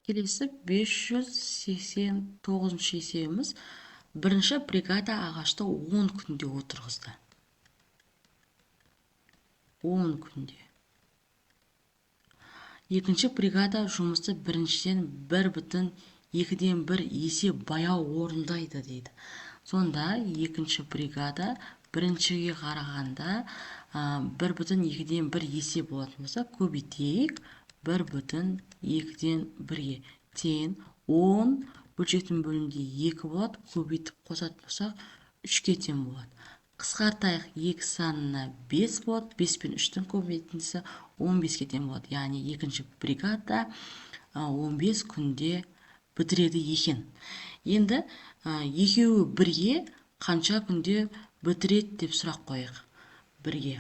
Келесі 589 есебіміз. Бірінші бригада ағашты 10 күнде отырғызды. 10 күнде. Екінші бригада жұмысты біріншіден 1,2-ден 1 есе баяу орындайды дейді. Сонда екінші бригада біріншіге қарағанда 1,2-ден 1 есе болатын болса, көбейтейік. 1,2-ден 1-ге тең 10 бөлшектің бөлімде 2 болады. Көбейтіп қосатын болсақ 3-ке тең болады. Қысқартайық, 2 санына 5 болады. 5 пен 3-тің көбейтіндісі 15-ке тең болады. Яғни екінші бригада 15 күнде бітіреді екен. Енді екеуі бірге қанша күнде бітіреді деп сұрақ қойық. Бірге.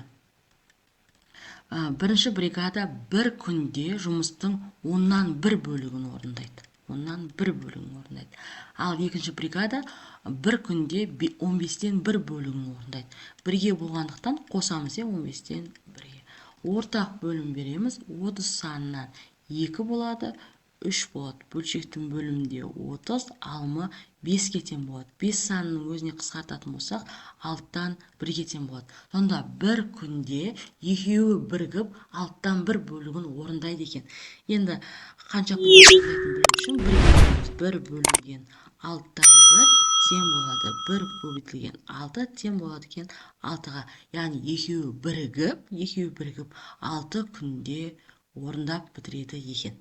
Бірінші бригада 1 күнде жұмыстың 10-нан 1 бөлігін орындайды. 10-нан 1 бөлігін орындайды. Ал екінші бригада 1 күнде 15-тен 1 бөлігін орындайды. Бірге болғандықтан қосамыз 15-тен 1-ге. Ортақ бөлім береміз. 30 санынан 2 болады, 3 болады. Бөлшектің бөлімінде 30, алымы 5-ке тең болады. 5 санының өзіне қысқартатын болсақ, 6-тан 1-ге тең болады. Сонда 1 күнде екеуі бірігіп 6-тан 1 бөлігін орындайды екен. Енді қанша күнде орындайтын білу үшін 1 бөлінген 6-тан 1 тең болады. 1 көбейтілген 6 тең болады екен 6-ға. Яғни екеуі бірігіп 6 күнде орындап бітіреді екен.